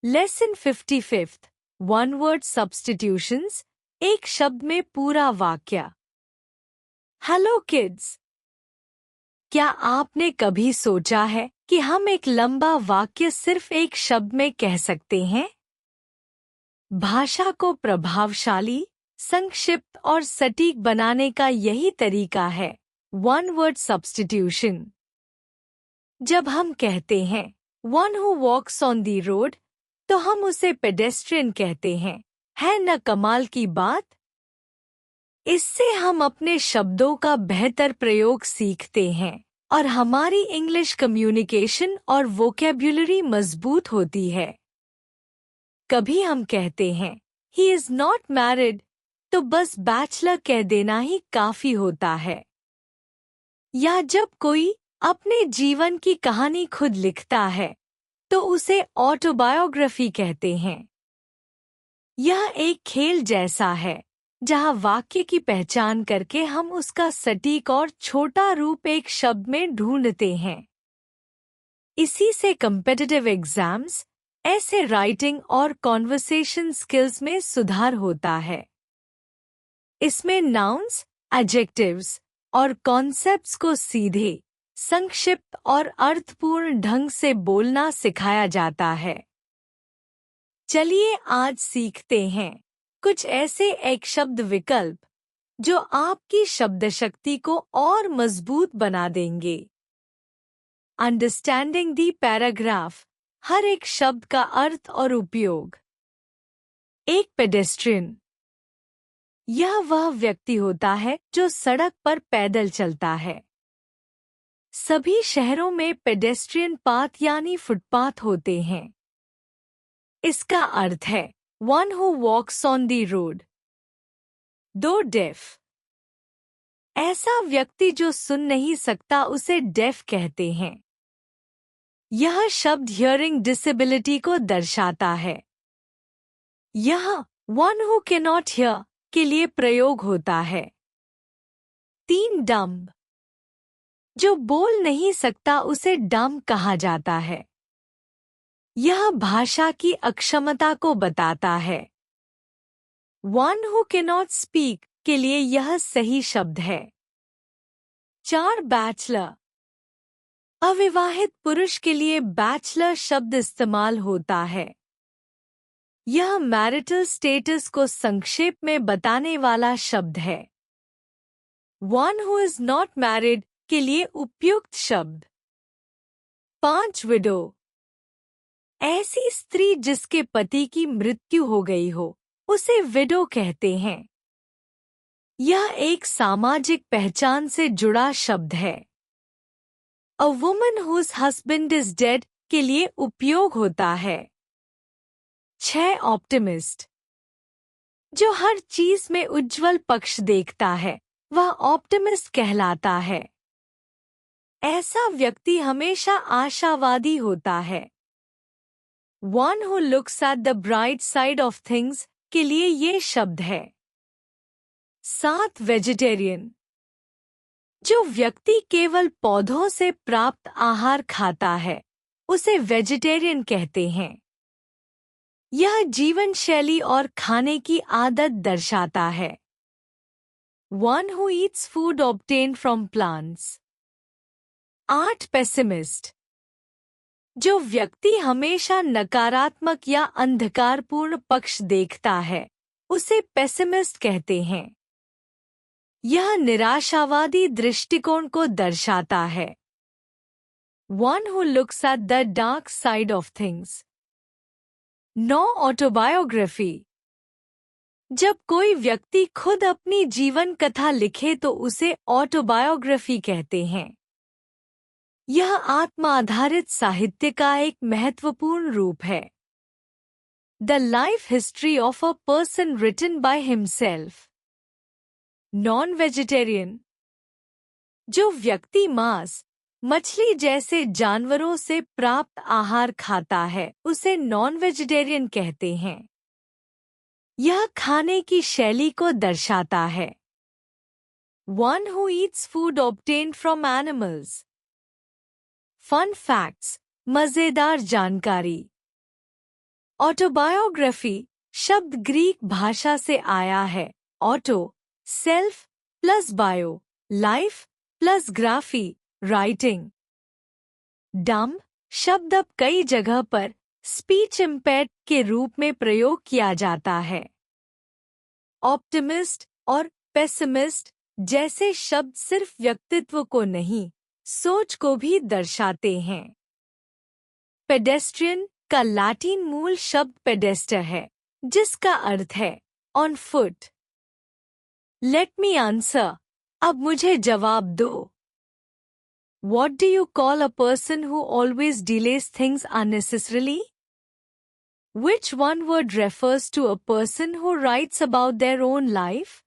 Lesson 55 one word substitutions, एक शब्द में पूरा वाक्य। हेलो किड्स, क्या आपने कभी सोचा है कि हम एक लंबा वाक्य सिर्फ एक शब्द में कह सकते हैं? भाषा को प्रभावशाली, संक्षिप्त और सटीक बनाने का यही तरीका है वन वर्ड सब्स्टिट्यूशन। जब हम कहते हैं one who walks on the road, तो हम उसे पेडेस्ट्रियन कहते हैं। है न कमाल की बात? इससे हम अपने शब्दों का बेहतर प्रयोग सीखते हैं और हमारी इंग्लिश कम्युनिकेशन और वोकैब्युलरी मजबूत होती है। कभी हम कहते हैं ही इज नॉट मैरिड, तो बस बैचलर कह देना ही काफी होता है। या जब कोई अपने जीवन की कहानी खुद लिखता है तो उसे ऑटोबायोग्राफी कहते हैं। यह एक खेल जैसा है जहां वाक्य की पहचान करके हम उसका सटीक और छोटा रूप एक शब्द में ढूंढते हैं। इसी से कॉम्पिटिटिव एग्जाम्स, ऐसे राइटिंग और कॉन्वर्सेशन स्किल्स में सुधार होता है। इसमें नाउन्स, एडजेक्टिव्स और कॉन्सेप्ट्स को सीधे, संक्षिप्त और अर्थपूर्ण ढंग से बोलना सिखाया जाता है। चलिए आज सीखते हैं कुछ ऐसे एक शब्द विकल्प जो आपकी शब्द शक्ति को और मजबूत बना देंगे। अंडरस्टैंडिंग दी पैराग्राफ, हर एक शब्द का अर्थ और उपयोग। एक पेडेस्ट्रियन, यह वह व्यक्ति होता है जो सड़क पर पैदल चलता है। सभी शहरों में पेडेस्ट्रियन पाथ यानी फुटपाथ होते हैं। इसका अर्थ है one who walks on the road. दो डेफ, ऐसा व्यक्ति जो सुन नहीं सकता उसे डेफ कहते हैं। यह शब्द हियरिंग डिसेबिलिटी को दर्शाता है। यह वन हु कैनॉट हियर के लिए प्रयोग होता है। तीन डम्ब, जो बोल नहीं सकता उसे डम्ब कहा जाता है। यह भाषा की अक्षमता को बताता है। वन हु कैनॉट स्पीक के लिए यह सही शब्द है। चार बैचलर, अविवाहित पुरुष के लिए बैचलर शब्द इस्तेमाल होता है। यह मैरिटल स्टेटस को संक्षेप में बताने वाला शब्द है। One who is not married के लिए उपयुक्त शब्द। पांच विडो, ऐसी स्त्री जिसके पति की मृत्यु हो गई हो उसे विडो कहते हैं। यह एक सामाजिक पहचान से जुड़ा शब्द है। A woman whose husband is dead के लिए उपयोग होता है। 6 ऑप्टिमिस्ट, जो हर चीज में उज्जवल पक्ष देखता है वह ऑप्टिमिस्ट कहलाता है। ऐसा व्यक्ति हमेशा आशावादी होता है। One who looks at the bright side of things के लिए ये शब्द है। 7 वेजिटेरियन, जो व्यक्ति केवल पौधों से प्राप्त आहार खाता है उसे वेजिटेरियन कहते हैं। यह जीवन शैली और खाने की आदत दर्शाता है। One who eats food obtain from plants. 8 pessimist, जो व्यक्ति हमेशा नकारात्मक या अंधकारपूर्ण पक्ष देखता है उसे पेसिमिस्ट कहते हैं। यह निराशावादी दृष्टिकोण को दर्शाता है। One who looks at the dark side of things. 9 autobiography, जब कोई व्यक्ति खुद अपनी जीवन कथा लिखे तो उसे ऑटोबायोग्राफी कहते हैं। यह आत्मा आधारित साहित्य का एक महत्वपूर्ण रूप है। The life history of a person written by himself. Non vegetarian, जो व्यक्ति मांस, मछली जैसे जानवरों से प्राप्त आहार खाता है उसे नॉन वेजिटेरियन कहते हैं। यह खाने की शैली को दर्शाता है। One who eats food obtained from animals. Fun facts, मजेदार जानकारी। ऑटोबायोग्राफी शब्द ग्रीक भाषा से आया है। Auto self plus bio life plus graphy writing. Dumb शब्द अब कई जगह पर स्पीच इम्पेयर्ड के रूप में प्रयोग किया जाता है। ऑप्टिमिस्ट और पेसिमिस्ट जैसे शब्द सिर्फ व्यक्तित्व को नहीं, सोच को भी दर्शाते हैं। पेडेस्ट्रियन का लैटिन मूल शब्द पेडेस्टर है, जिसका अर्थ है on foot. Let me answer, अब मुझे जवाब दो। What do you call a person who always delays things unnecessarily? Which one word refers to a person who writes about their own life?